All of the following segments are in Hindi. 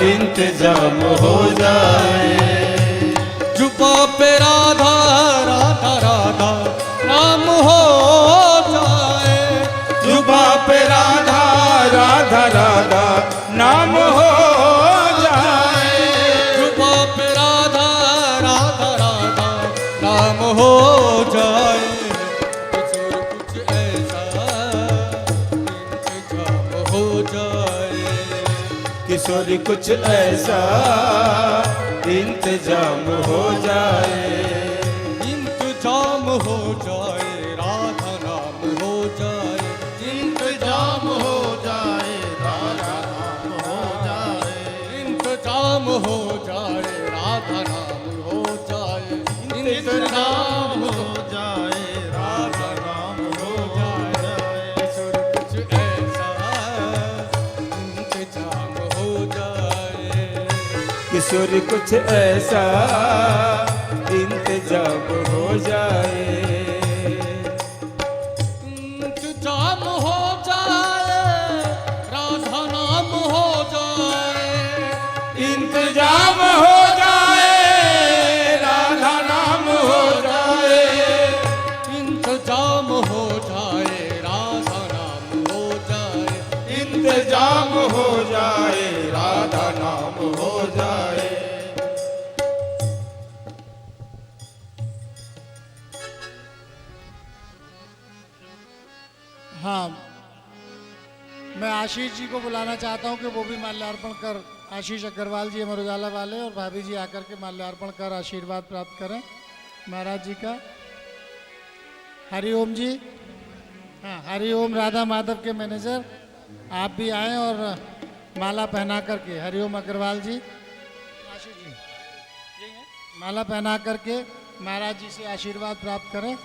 इंतजाम हो जाए। जुबा पे राधा राधा राधा नाम हो जाए। जुबा पे राधा राधा राधा नाम हो जाए। जुबा पे राधा राधा राधा नाम हो जाए। कुछ ऐसा इंतजाम हो जाए। किशोरी कुछ ऐसा इंतजाम हो जाए। इंतजाम हो जाए, राधा नाम हो जाए। इंतजाम हो जाए, राधा नाम हो जाए। इंतजाम हो जाए, राधा नाम हो जाए। इंतजाम हो जाए, राधा नाम हो जाए। किशोर कुछ ऐसा इंतजाम हो जाए। किशोरी कुछ ऐसा इंतजाम हो जाए। इंतजाम हो जाए, राधा नाम हो जाए। इंतजाम हो जाए, राधा नाम हो जाए। इंतजाम हो जाए, राधा नाम हो जाए। इंतजाम हो जाए, राधा नाम हो जाए। हाँ, मैं आशीष जी को बुलाना चाहता हूँ कि वो भी माल्यार्पण कर, आशीष अग्रवाल जी अमर उजाला वाले और भाभी जी आकर के माल्यार्पण कर आशीर्वाद प्राप्त करें महाराज जी का। हरिओम जी, हाँ हरिओम राधा माधव के मैनेजर आप भी आएँ और माला पहना करके, हरिओम अग्रवाल जी, आशीष जी माला पहना करके महाराज जी से आशीर्वाद प्राप्त करें।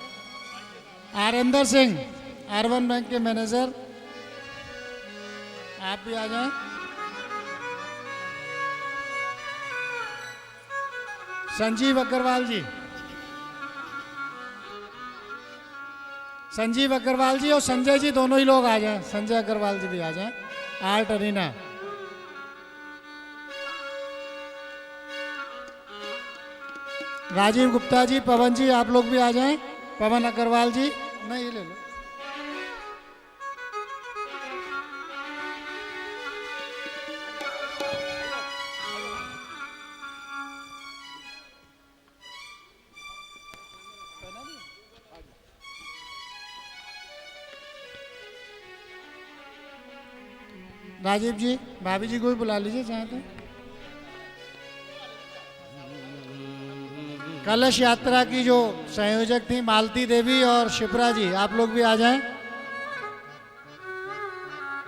आरिंदर सिंह R1 बैंक के मैनेजर आप भी आ जाएं। संजीव अग्रवाल जी, संजीव अग्रवाल जी और संजय जी दोनों ही लोग आ जाएं। संजय अग्रवाल जी भी आ जाएं। आर्ट अरीना, राजीव गुप्ता जी, पवन जी आप लोग भी आ जाएं। पवन अग्रवाल जी, नहीं ये ले लो। राजीव जी, भाभी जी को भी बुला लीजिए चाहे तो। कलश यात्रा की जो संयोजक थी मालती देवी और शिप्रा जी, आप लोग भी आ जाएं।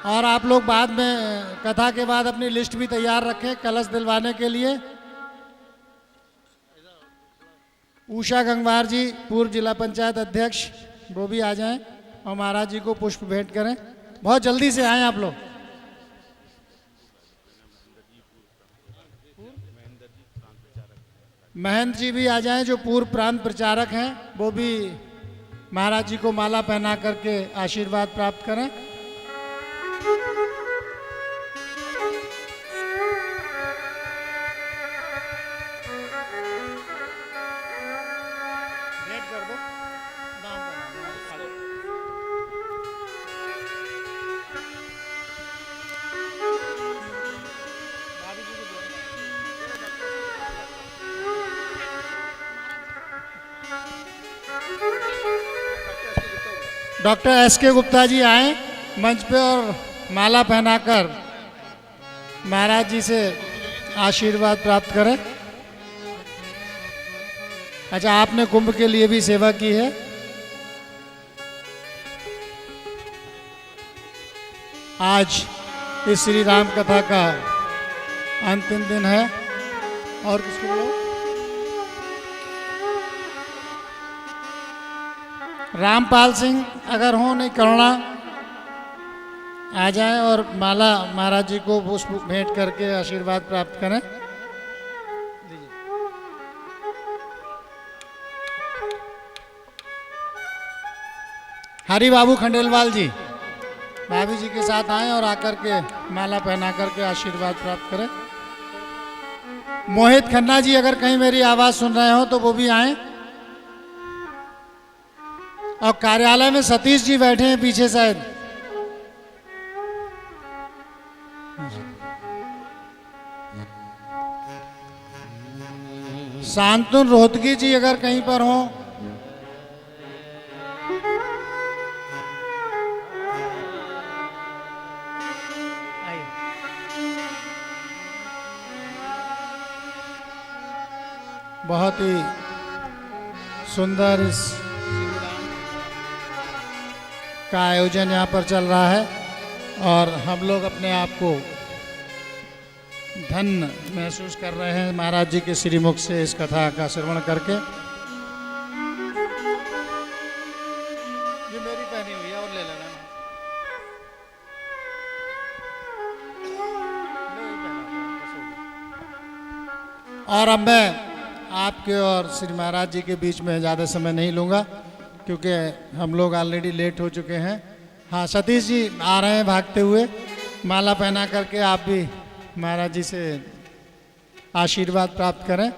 और आप लोग बाद में कथा के बाद अपनी लिस्ट भी तैयार रखें कलश दिलवाने के लिए। उषा गंगवार जी, पूर्व जिला पंचायत अध्यक्ष, वो भी आ जाएं और महाराज जी को पुष्प भेंट करें। बहुत जल्दी से आएं आप लोग। महेंद्र जी भी आ जाएं जो पूर्व प्रांत प्रचारक हैं, वो भी महाराज जी को माला पहना करके आशीर्वाद प्राप्त करें। Doctor S.K. गुप्ता जी आए मंच पे और माला पहनाकर महाराज जी से आशीर्वाद प्राप्त करें। अच्छा, आपने कुंभ के लिए भी सेवा की है। आज इस श्री राम कथा का अंतिम दिन है। और किसको बोलो? रामपाल सिंह अगर हो, नहीं करुणा आ जाएं और माला महाराज जी को पुष्प भेंट करके आशीर्वाद प्राप्त करें। हरि बाबू खंडेलवाल जी भाभी जी के साथ आए और आकर के माला पहना करके आशीर्वाद प्राप्त करें। मोहित खन्ना जी अगर कहीं मेरी आवाज सुन रहे हो तो वो भी आए। और कार्यालय में सतीश जी बैठे हैं पीछे शायद। शांतनु रोहतगी जी अगर कहीं पर हो। बहुत ही सुंदर इस का आयोजन यहाँ पर चल रहा है और हम लोग अपने आप को धन्य महसूस कर रहे हैं महाराज जी के श्रीमुख से इस कथा का श्रवण करके। ये मेरी पहनी हुई है और ले लेना। और अब मैं आपके और श्री महाराज जी के बीच में ज़्यादा समय नहीं लूँगा क्योंकि हम लोग ऑलरेडी लेट हो चुके हैं। हाँ, सतीश जी आ रहे हैं भागते हुए, माला पहना करके आप भी महाराज जी से आशीर्वाद प्राप्त करें।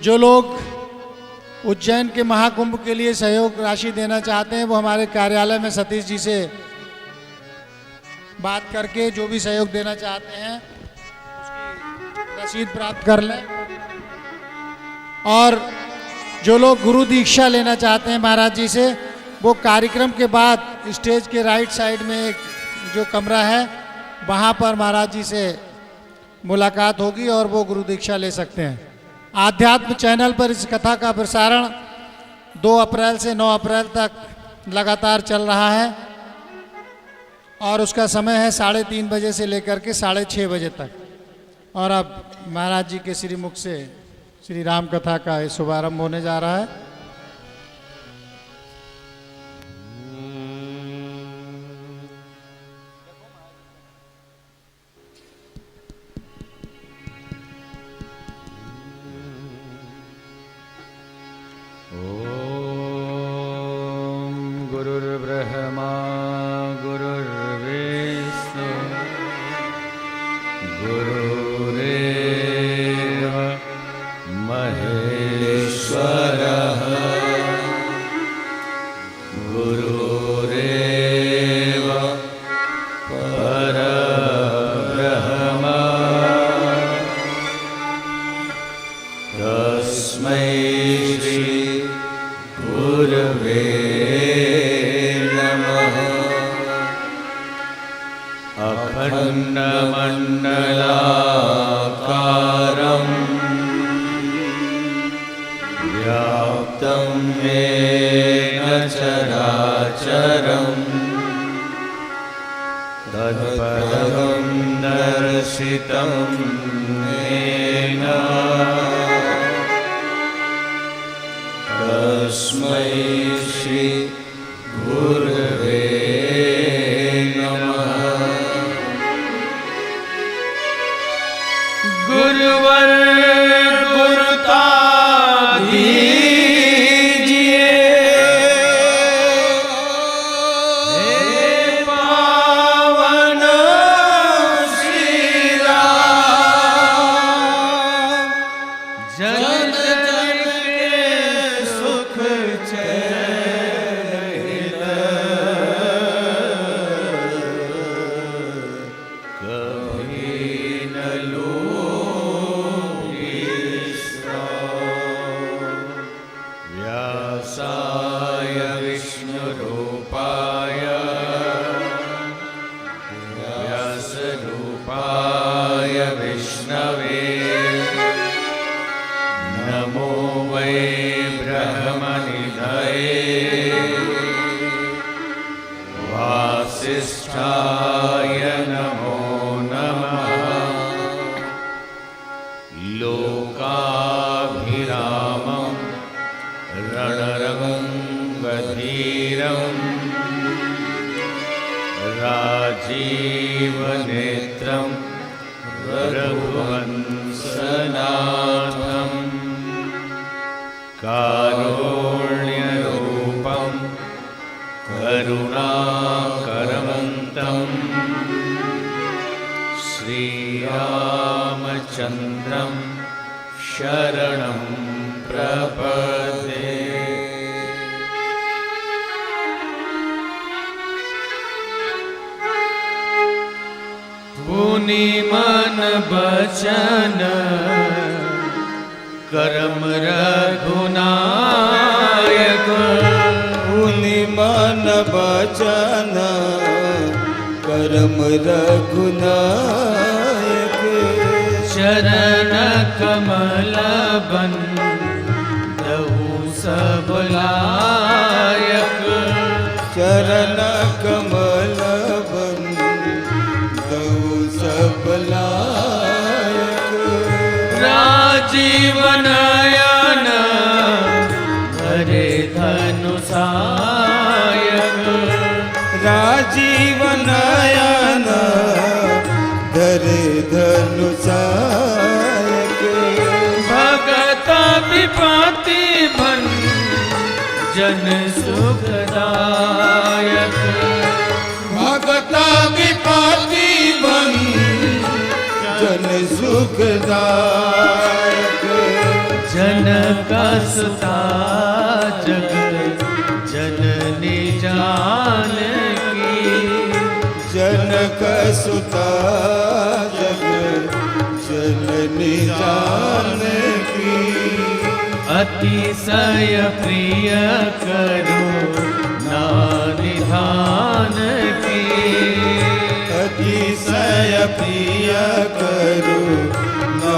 जो लोग उज्जैन के महाकुंभ के लिए सहयोग राशि देना चाहते हैं वो हमारे कार्यालय में सतीश जी से बात करके जो भी सहयोग देना चाहते हैं उसकी रसीद प्राप्त कर लें। और जो लोग गुरु दीक्षा लेना चाहते हैं महाराज जी से वो कार्यक्रम के बाद स्टेज के राइट साइड में एक जो कमरा है वहाँ पर महाराज जी से मुलाकात होगी और वो गुरु दीक्षा ले सकते हैं। आध्यात्म चैनल पर इस कथा का प्रसारण 2 अप्रैल से 9 अप्रैल तक लगातार चल रहा है और उसका समय है 3:30 बजे से लेकर के 6:30 बजे तक। और अब महाराज जी के श्रीमुख से श्री राम कथा का शुभारंभ होने जा रहा है। गुरुर्ब्रह्मा गुरुर्विष्णु गुरुरेव महेश्वरः गुरुरेव परब्रह्म तस्मै श्री गुरवे अखण्डमण्डलाकारं व्याप्तं येन चराचरं तत्पदं दर्शितं येन तस्मै श्री गुरवे गुरुवर गुरुता दीजिए हे पावन श्री राम जन जन के सुख चैन कभी न लो व्यासाय विष्णुरूपाय व्यासरूपाय विष्णवे नमो वै ब्रह्मनिधये वासिष्ठाय नमो नमः लोकाभिरामम् रणरङ्गधीरं राजीवनेत्रं रघुवंशनाथं कारुण्यरूपं करुणाकरवन्तं श्रीरामचन्द्रं शरणं प्रपद्ये। पुनि मन बचन कर्म रघुनायक, पुनि मन बचन कर्म रघुनायक, चरण कमल बंदहु सब लायक, चरण कमल बंदहु सब लायक, राजीव नयन भरे धनुषायक, राजीव नयन धरे धनुषायक, भगत विपत्ति भंजन सुखदायक, भगत विपत्ति भंजन सुखदायक, जनक सुता जग जननी जानकी, जनक सुता जग जननी जानकी, अतिशय प्रिय करुणा निधान की, अतिशय प्रिय करुणा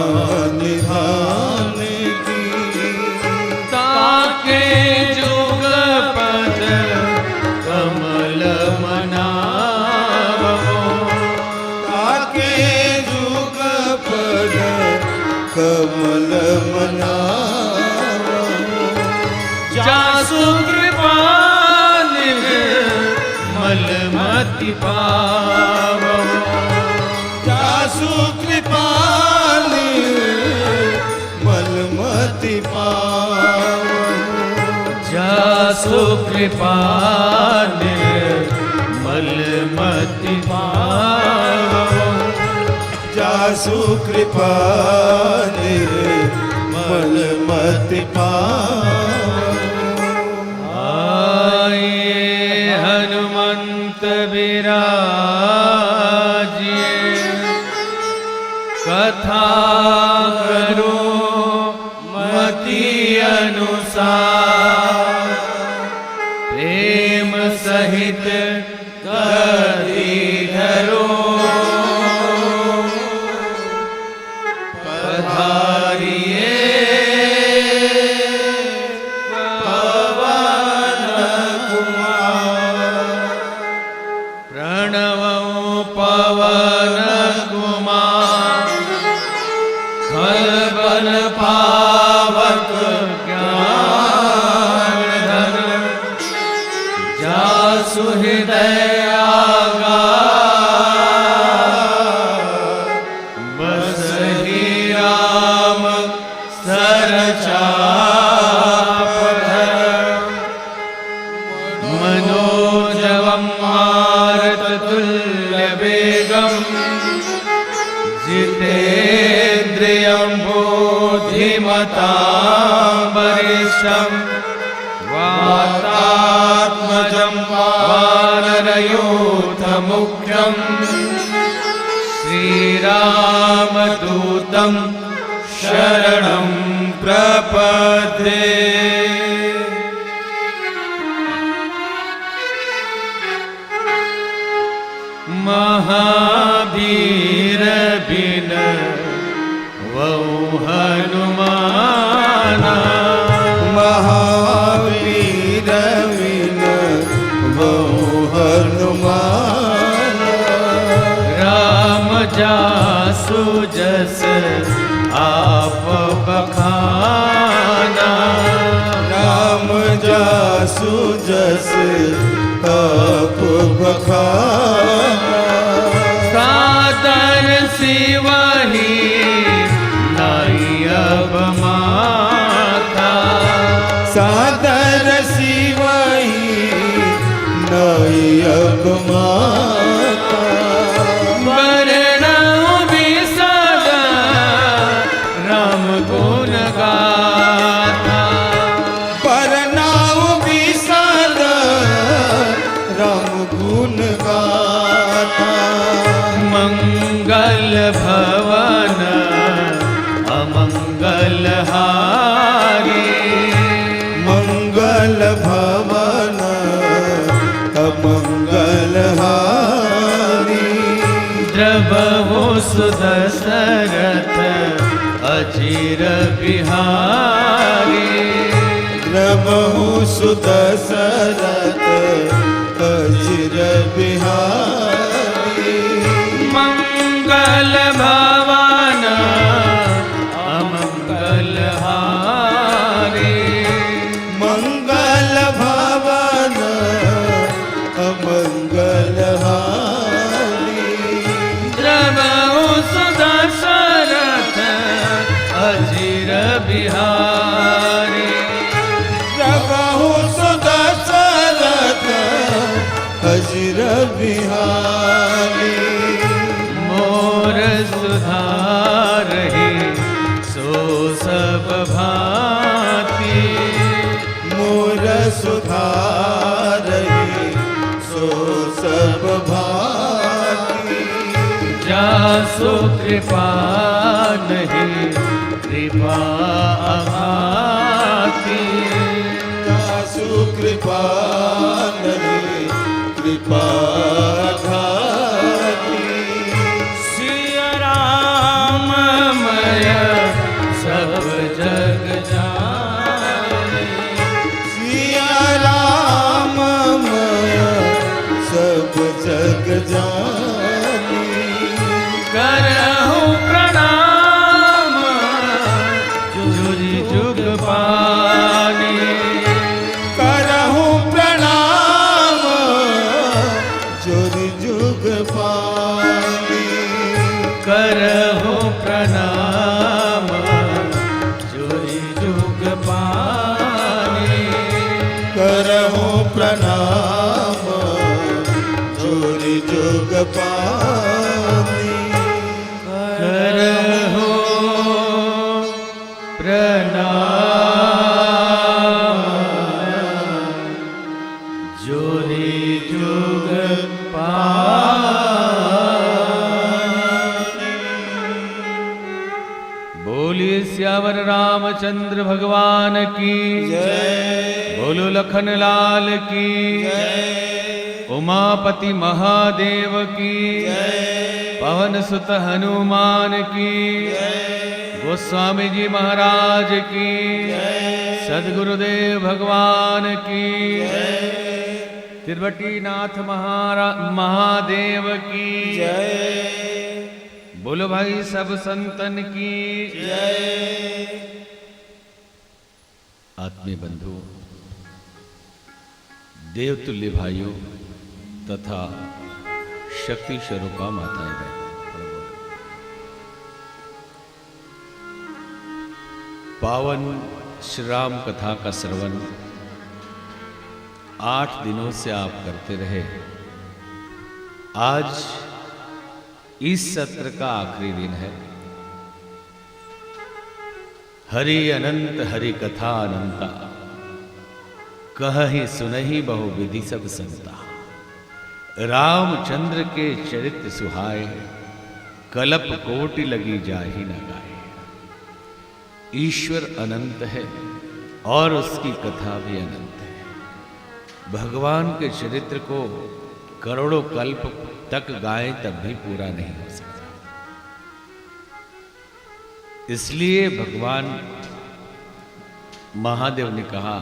निधान की, ताके जुग पद कमल मनावो, ताके जुग पद कमल मनावो, जासु कृपा निर्मल मति पावो, जासु कृपा निर्मल मति पावो, जासु कृपा निर्मल मति पावो, जासु कृपा निर्मल मति पावो। आए हनुमंत विराजिए, कथा करो मति अनुसार, प्रेम सहित गति धरो, पधारिए पवन कुमार, प्रणवं पवन कुमार, खल पावक ज्ञान धन, जासु हृदय आगार, बसहि राम सरचाप धर, मनोजवं मारुततुल्यवेगं, जितेन्द्रियं बुद्धिमतां वरिष्ठं, वातात्मजं वानरयूथमुख्यं, श्रीरामदूतं शरणं प्रपद्ये। महावीर बिन वौ हनुमाना, महावीर बिन वौ हनुमान, राम जासु जस आप बखाना, राम जासु जस आप बखाना, सादर शिवहि नाई अब माथा, मंगल भवन अमंगल हारी, मंगल भवन अमंगल हारी, द्रवहु सुदशरथ अचिर बिहारी, द्रवहु सुदशरथ अचिर बिहारी, मंगल भवन अमंगल हारी, मंगल भवन अमंगल हारी, द्रवहु सुदशरथ अचिर बिहारी, द्रवहु सुदशरथ अचिर बिहारी, मोर सुधारहि सो सब भांति, मोर सुधारहि सो सब भांति, जासु कृपा नहीं कृपा अघाती, जासु कृपा नहीं कृपा घाती, सिया राम मय सब जग जाने, सिया राम मय सब जग जानी, करहु प्रणाम जुरि जुग पानी, करहु प्रणाम जोरि जुग पानी, करहु प्रणाम जुरि जुग पानी, करहु प्रणाम जोरि जुग पानी, करहु प्रणाम जुरि जुग पानी। बोलिए सियावर रामचंद्र भगवान की जय, बोलो लखन लाल की उमापति महादेव की पवन सुत हनुमान की गोस्वामी जी महाराज की सदगुरुदेव भगवान की तिरुपति नाथ महादेव की बोलो भाई सब संतन की आत्मीय बंधु देवतुल्य भाइयों तथा शक्ति स्वरूपा माताएं बहन, पावन श्री राम कथा का श्रवण 8 दिनों से आप करते रहे। आज इस सत्र का आखिरी दिन है। हरि अनंत हरि कथा अनंता, कहि सुनहि बहु विधि सब संता। रामचंद्र के चरित्र सुहाए, कलप कोटि लगी जाहि न गाए। ईश्वर अनंत है और उसकी कथा भी अनंत है। भगवान के चरित्र को करोड़ों कल्प तक गाएं तब भी पूरा नहीं हो सकता। इसलिए भगवान महादेव ने कहा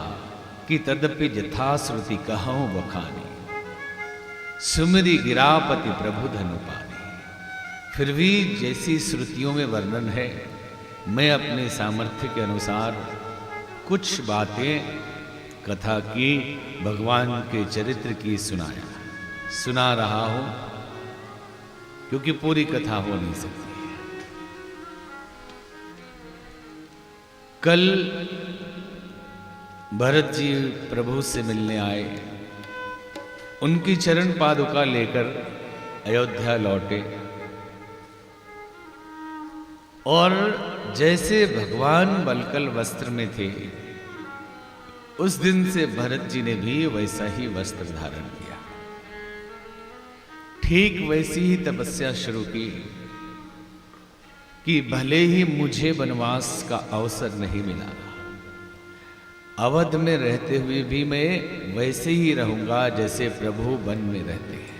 कि तदपि यथाश्रुति कहूं बखानी, सुमरि गिरापति प्रभु धनु पानी। फिर भी जैसी श्रुतियों में वर्णन है, मैं अपने सामर्थ्य के अनुसार कुछ बातें कथा की, भगवान के चरित्र की सुना रहा हूं, क्योंकि पूरी कथा हो नहीं सकती। कल भरत जी प्रभु से मिलने आए, उनकी चरण पादुका लेकर अयोध्या लौटे और जैसे भगवान बलकल वस्त्र में थे, उस दिन से भरत जी ने भी वैसा ही वस्त्र धारण किया। ठीक वैसी ही तपस्या शुरू की कि भले ही मुझे वनवास का अवसर नहीं मिला, अवध में रहते हुए भी मैं वैसे ही रहूंगा जैसे प्रभु वन में रहते हैं।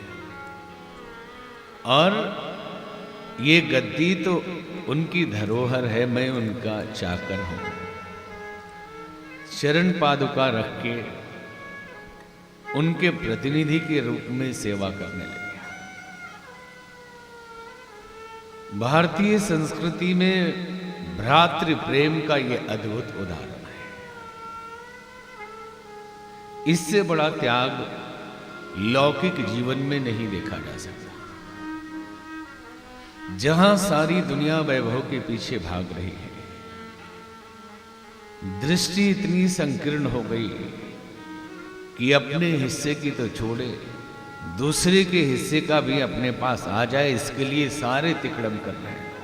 और ये गद्दी तो उनकी धरोहर है, मैं उनका चाकर हूं। चरण पादुका रख के उनके प्रतिनिधि के रूप में सेवा करने लगे। भारतीय संस्कृति में भ्रातृ प्रेम का यह अद्भुत उदाहरण है। इससे बड़ा त्याग लौकिक जीवन में नहीं देखा जा सकता। जहां सारी दुनिया वैभव के पीछे भाग रही है, दृष्टि इतनी संकीर्ण हो गई कि अपने हिस्से की तो छोड़े, दूसरे के हिस्से का भी अपने पास आ जाए, इसके लिए सारे तिकड़म कर रहे हैं।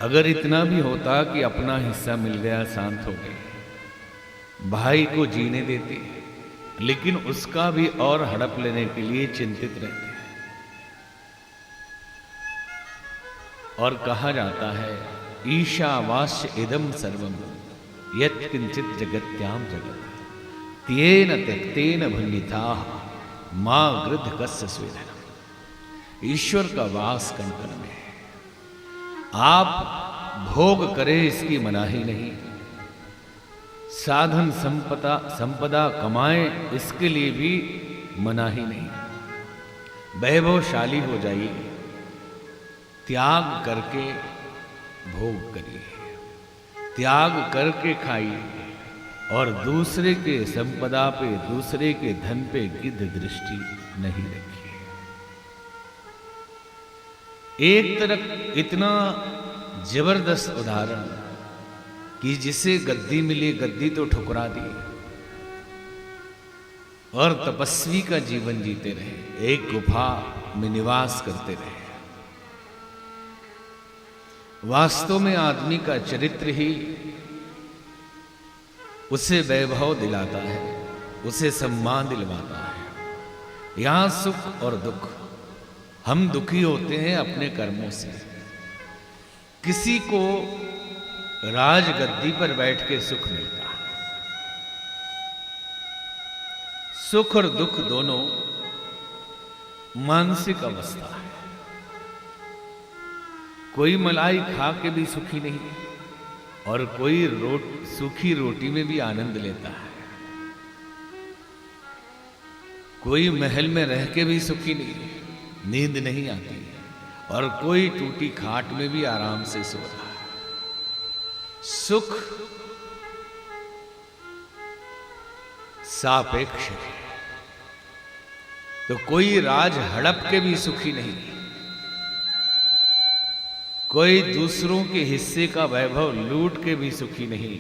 अगर इतना भी होता कि अपना हिस्सा मिल गया, शांत हो गए, भाई को जीने देते, लेकिन उसका भी और हड़प लेने के लिए चिंतित रहते हैं। और कहा जाता है, ईशावास्य इदम सर्वम यत् किंचित जगत्याम जगत त्येन त्यक्तेन भंगिता मां गृध्र कस्य स्वेदनम। ईश्वर का वास कण कण में है, आप भोग करें इसकी मनाही नहीं, साधन संपदा कमाएं इसके लिए भी मनाही नहीं। वैभवशाली हो जाइए, त्याग करके भोग करिए, त्याग करके खाइए, और दूसरे के संपदा पे, दूसरे के धन पे गिद्ध दृष्टि नहीं रखिए। एक तरफ इतना जबरदस्त उदाहरण कि जिसे गद्दी मिली, गद्दी तो ठुकरा दी, और तपस्वी का जीवन जीते रहे, एक गुफा में निवास करते रहे। वास्तव में आदमी का चरित्र ही उसे वैभव दिलाता है, उसे सम्मान दिलवाता है। यहां सुख और दुख, हम दुखी होते हैं अपने कर्मों से। किसी को राजगद्दी पर बैठ के सुख मिलता है। सुख और दुख दोनों मानसिक अवस्था है। कोई मलाई खा के भी सुखी नहीं, और कोई सूखी रोटी में भी आनंद लेता है। कोई महल में रह के भी सुखी नहीं, नींद नहीं आती, और कोई टूटी खाट में भी आराम से सो रहा है। सुख सापेक्ष है, तो कोई राज हड़प के भी सुखी नहीं, कोई दूसरों के हिस्से का वैभव लूट के भी सुखी नहीं,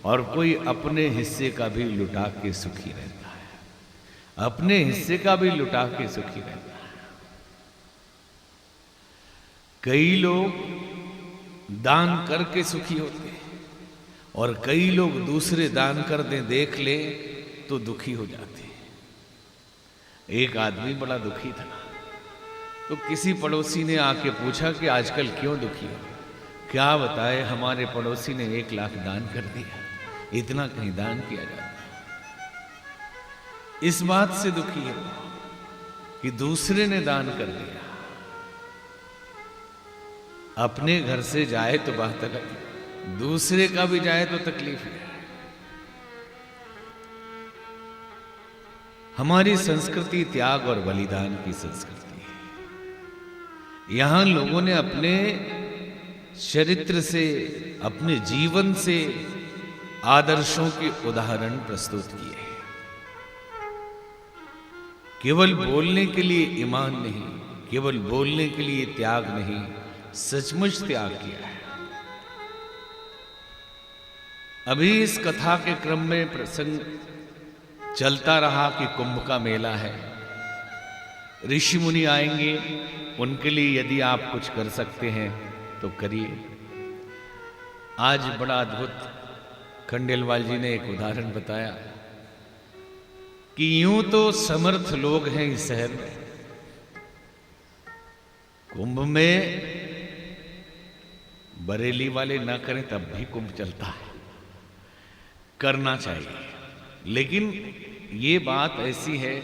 और कोई अपने हिस्से का भी लुटा के सुखी रहता है। अपने हिस्से का भी लुटा के सुखी रहता है। कई लोग दान करके सुखी होते हैं, और कई लोग दूसरे दान कर दें, देख ले तो दुखी हो जाते हैं। एक आदमी बड़ा दुखी था, तो किसी पड़ोसी ने आके पूछा कि आजकल क्यों दुखी हो? क्या बताए, हमारे पड़ोसी ने 1 लाख दान कर दिया। इतना कहीं दान किया जाता है? इस बात से दुखी है कि दूसरे ने दान कर दिया। अपने घर से जाए तो बात अलग, दूसरे का भी जाए तो तकलीफ है। हमारी संस्कृति त्याग और बलिदान की संस्कृति है। यहां लोगों ने अपने चरित्र से, अपने जीवन से आदर्शों के उदाहरण प्रस्तुत किए हैं। केवल बोलने के लिए ईमान नहीं, केवल बोलने के लिए त्याग नहीं, सचमुच त्याग किया है। अभी इस कथा के क्रम में प्रसंग चलता रहा कि कुंभ का मेला है, ऋषि मुनि आएंगे, उनके लिए यदि आप कुछ कर सकते हैं तो करिए। आज बड़ा अद्भुत खंडेलवाल जी ने एक उदाहरण बताया कि यूं तो समर्थ लोग हैं इस शहर में, कुंभ में बरेली वाले ना करें तब भी कुंभ चलता है, करना चाहिए। लेकिन ये बात ऐसी है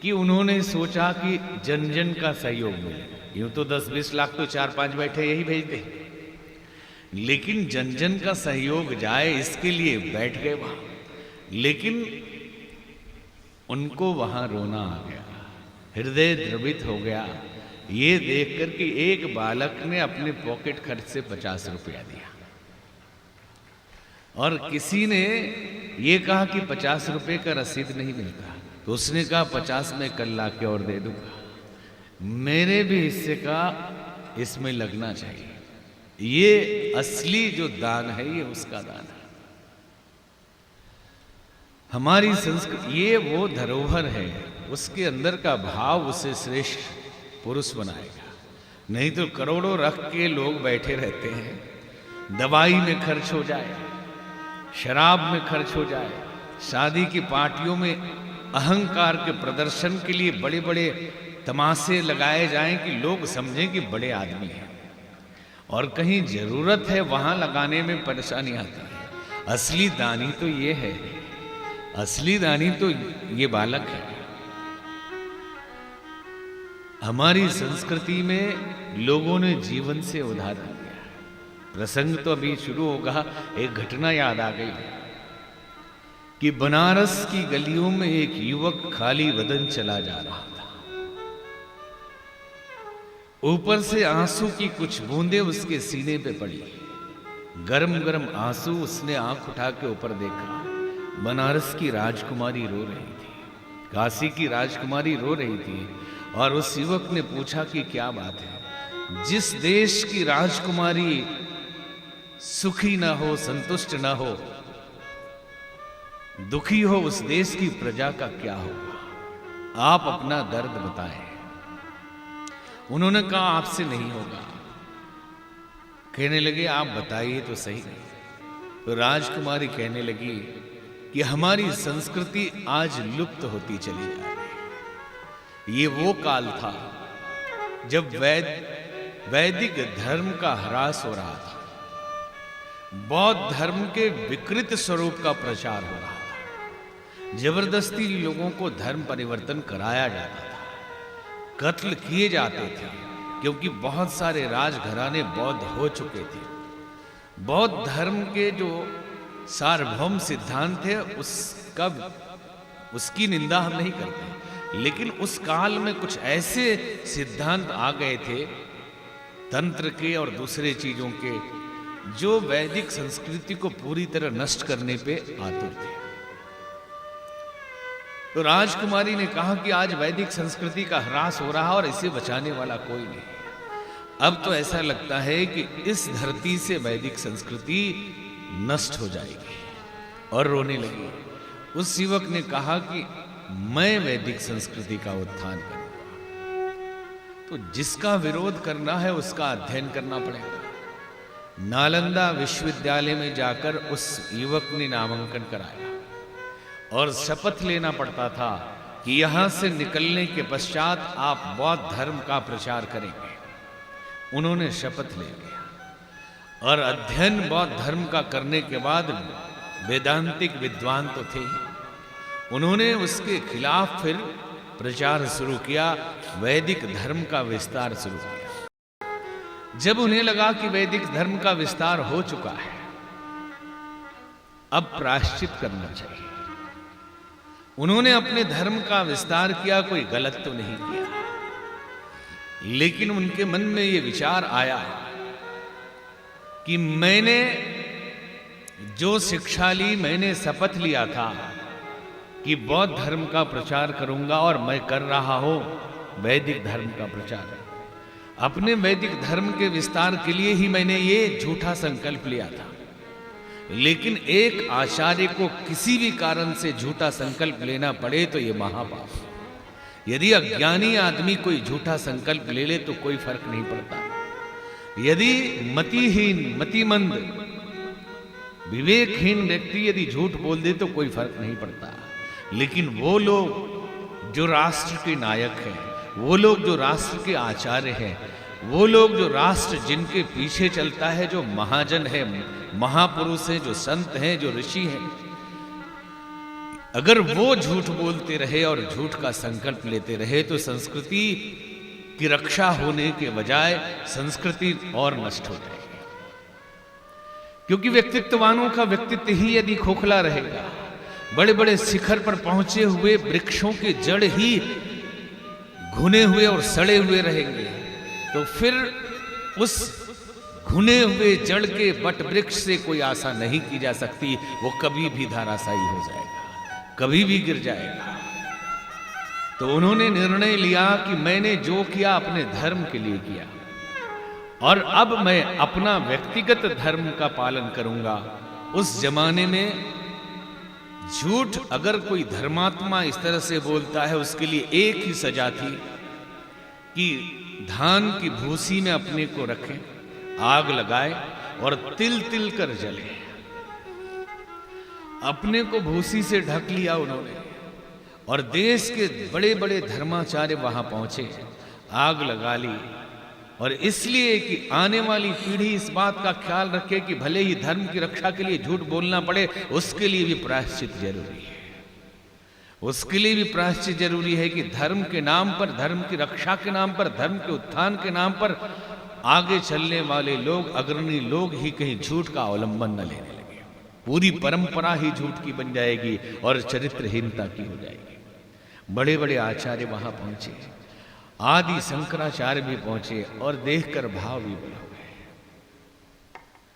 कि उन्होंने सोचा कि जन जन का सहयोग मिले। यूं तो 10-20 लाख तो 4-5 बैठे यही भेज दे, लेकिन जन जन का सहयोग जाए इसके लिए बैठ गए वहां। लेकिन उनको वहां रोना आ गया, हृदय द्रवित हो गया ये देखकर कि एक बालक ने अपने पॉकेट खर्च से 50 रुपया दिया और किसी ने ये कहा कि 50 रुपए का रसीद नहीं मिलता, तो उसने कहा 50 में कल ला के और दे दूंगा, मेरे भी हिस्से का इसमें लगना चाहिए। ये असली जो दान है ये उसका दान है। हमारी संस्कृति ये वो धरोहर है, उसके अंदर का भाव उसे श्रेष्ठ पुरुष बनाएगा। नहीं तो करोड़ों रख के लोग बैठे रहते हैं, दवाई में खर्च हो जाए, शराब में खर्च हो जाए, शादी की पार्टियों में अहंकार के प्रदर्शन के लिए बड़े बड़े तमाशे लगाए जाएं कि लोग समझें कि बड़े आदमी हैं, और कहीं जरूरत है वहां लगाने में परेशानी आती है। असली दानी तो ये है, असली दानी तो ये बालक है। हमारी संस्कृति में लोगों ने जीवन से उधार लिया। प्रसंग तो अभी शुरू होगा, एक घटना याद आ गई कि बनारस की गलियों में एक युवक खाली बदन चला जा रहा था। ऊपर से आंसू की कुछ बूंदें उसके सीने पे पड़ी, गरम गरम आंसू। उसने आंख उठा के ऊपर देखा, बनारस की राजकुमारी रो रही थी, काशी की राजकुमारी रो रही थी। और उस युवक ने पूछा कि क्या बात है? जिस देश की राजकुमारी सुखी ना हो, संतुष्ट ना हो, दुखी हो, उस देश की प्रजा का क्या होगा? आप अपना दर्द बताएं। उन्होंने कहा आपसे नहीं होगा। कहने लगे आप बताइए तो सही। तो राजकुमारी कहने लगी कि हमारी संस्कृति आज लुप्त होती चली जा रही है। ये वो काल था जब वैदिक धर्म का ह्रास हो रहा था, बौद्ध धर्म के विकृत स्वरूप का प्रचार हो रहा था, जबरदस्ती लोगों को धर्म परिवर्तन कराया जाता था, कत्ल किए जाते थे, क्योंकि बहुत सारे राजघराने बौद्ध हो चुके थे। बौद्ध धर्म के जो सार्वभौम सिद्धांत थे उसकी निंदा हम नहीं करते, लेकिन उस काल में कुछ ऐसे सिद्धांत आ गए थे तंत्र के और दूसरे चीजों के, जो वैदिक संस्कृति को पूरी तरह नष्ट करने पे आतुर थे। तो राजकुमारी ने कहा कि आज वैदिक संस्कृति का ह्रास हो रहा और इसे बचाने वाला कोई नहीं। अब तो ऐसा लगता है कि इस धरती से वैदिक संस्कृति नष्ट हो जाएगी, और रोने लगी। उस युवक ने कहा कि मैं वैदिक संस्कृति का उत्थान करूंगा। तो जिसका विरोध करना है उसका अध्ययन करना पड़ेगा। नालंदा विश्वविद्यालय में जाकर उस युवक ने नामांकन कराया और शपथ लेना पड़ता था कि यहां से निकलने के पश्चात आप बौद्ध धर्म का प्रचार करेंगे। उन्होंने शपथ ले लिया और अध्ययन बौद्ध धर्म का करने के बाद वेदांतिक विद्वान तो थे, उन्होंने उसके खिलाफ फिर प्रचार शुरू किया, वैदिक धर्म का विस्तार शुरू किया। जब उन्हें लगा कि वैदिक धर्म का विस्तार हो चुका है, अब प्रायश्चित करना चाहिए, उन्होंने अपने धर्म का विस्तार किया। कोई गलत तो नहीं किया, लेकिन उनके मन में यह विचार आया कि मैंने जो शिक्षा ली, मैंने शपथ लिया था कि बौद्ध धर्म का प्रचार करूंगा, और मैं कर रहा हूं वैदिक धर्म का प्रचार। अपने वैदिक धर्म के विस्तार के लिए ही मैंने ये झूठा संकल्प लिया था। लेकिन एक आचार्य को किसी भी कारण से झूठा संकल्प लेना पड़े तो ये महापाप। यदि अज्ञानी आदमी कोई झूठा संकल्प ले ले तो कोई फर्क नहीं पड़ता। यदि मतिहीन, मतिमंद, विवेकहीन व्यक्ति यदि झूठ बोल दे तो कोई फर्क नहीं पड़ता। लेकिन वो लोग जो राष्ट्र के नायक हैं, वो लोग जो राष्ट्र के आचार्य हैं, वो लोग जो राष्ट्र जिनके पीछे चलता है, जो महाजन है, महापुरुष हैं, जो संत हैं, जो ऋषि हैं, अगर वो झूठ बोलते रहे और झूठ का संकल्प लेते रहे तो संस्कृति की रक्षा होने के बजाय संस्कृति और नष्ट हो जाएगी। क्योंकि व्यक्तित्ववानों का व्यक्तित्व ही यदि खोखला रहेगा, बड़े बड़े शिखर पर पहुंचे हुए वृक्षों के जड़ ही घुने हुए और सड़े हुए रहेंगे, तो फिर उस घुने हुए जड़ के बट वृक्ष से कोई आशा नहीं की जा सकती। वो कभी भी धराशायी हो जाएगा, कभी भी गिर जाएगा। तो उन्होंने निर्णय लिया कि मैंने जो किया अपने धर्म के लिए किया और अब मैं अपना व्यक्तिगत धर्म का पालन करूंगा। उस जमाने में झूठ अगर कोई धर्मात्मा इस तरह से बोलता है, उसके लिए एक ही सजा थी कि धान की भूसी में अपने को रखें, आग लगाए और तिल तिल कर जले। अपने को भूसी से ढक लिया उन्होंने और देश के बड़े बड़े धर्माचार्य वहां पहुंचे, आग लगा ली। और इसलिए कि आने वाली पीढ़ी इस बात का ख्याल रखे कि भले ही धर्म की रक्षा के लिए झूठ बोलना पड़े, उसके लिए भी प्रायश्चित जरूरी है। उसके लिए भी प्रायश्चित जरूरी है कि धर्म के नाम पर, धर्म की रक्षा के नाम पर, धर्म के उत्थान के नाम पर आगे चलने वाले लोग, अग्रणी लोग ही कहीं झूठ का अवलंबन न लेने लगे। पूरी परंपरा ही झूठ की बन जाएगी और चरित्रहीनता की हो जाएगी। बड़े बड़े आचार्य वहां पहुंचे, आदि शंकराचार्य भी पहुंचे और देखकर भाव भी बड़ा हो गए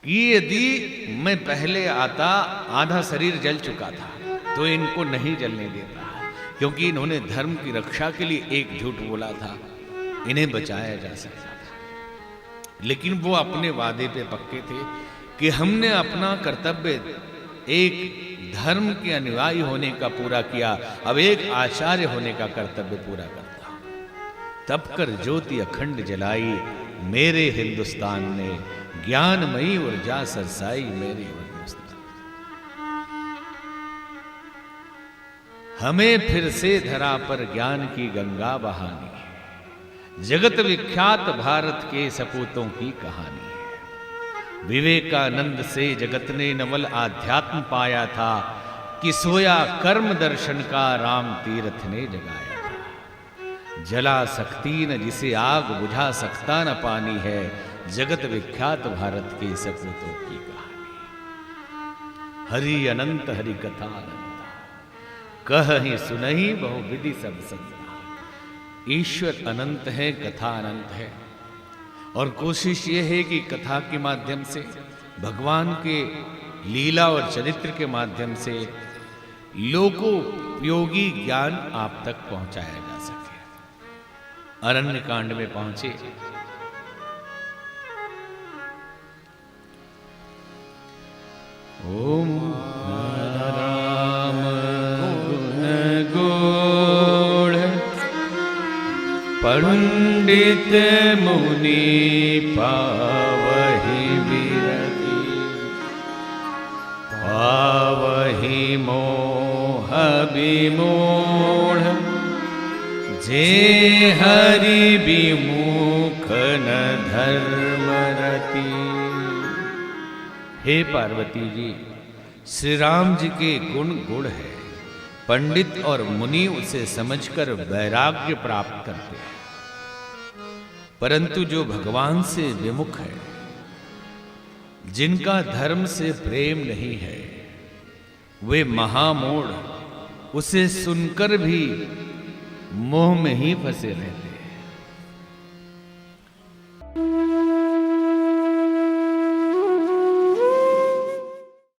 कि यदि मैं पहले आता, आधा शरीर जल चुका था, तो इनको नहीं जलने देता, क्योंकि इन्होंने धर्म की रक्षा के लिए एक झूठ बोला था, इन्हें बचाया जा सकता था। लेकिन वो अपने वादे पे पक्के थे कि हमने अपना कर्तव्य एक धर्म के अनुयायी होने का पूरा किया, अब एक आचार्य होने का कर्तव्य पूरा करता। तब कर ज्योति अखंड जलाई मेरे हिंदुस्तान ने, ज्ञानमयी ऊर्जा सरसाई मेरे हिंदुस्तान। हमें फिर से धरा पर ज्ञान की गंगा बहानी, जगत विख्यात भारत के सपूतों की कहानी। विवेकानंद से जगत ने नवल आध्यात्म पाया था कि सोया कर्म दर्शन का राम तीर्थ ने जगाया था। जला सकती न जिसे आग बुझा सकता न पानी है, जगत विख्यात भारत के सपूतों की कहानी। हरि अनंत हरि कथा अनंत, कहि सुनहि बहु विधि सब संता। ईश्वर अनंत है, कथा अनंत है, और कोशिश ये है कि कथा के माध्यम से, भगवान के लीला और चरित्र के माध्यम से लोकोपयोगी ज्ञान आप तक पहुंचाया जा सके। अरण्य कांड में पहुंचे, ओम राम गुण गोड़ पंडित मुनि पावहि विरति, पावहि मोह विमूढ़, जे हरि विमुख न धर्म रति। हे पार्वती जी, श्री राम जी के गुण गुण है, पंडित और मुनि उसे समझकर वैराग्य प्राप्त करते हैं, परंतु जो भगवान से विमुख है, जिनका धर्म से प्रेम नहीं है, वे महामूढ़ उसे सुनकर भी मोह में ही फंसे रहते हैं।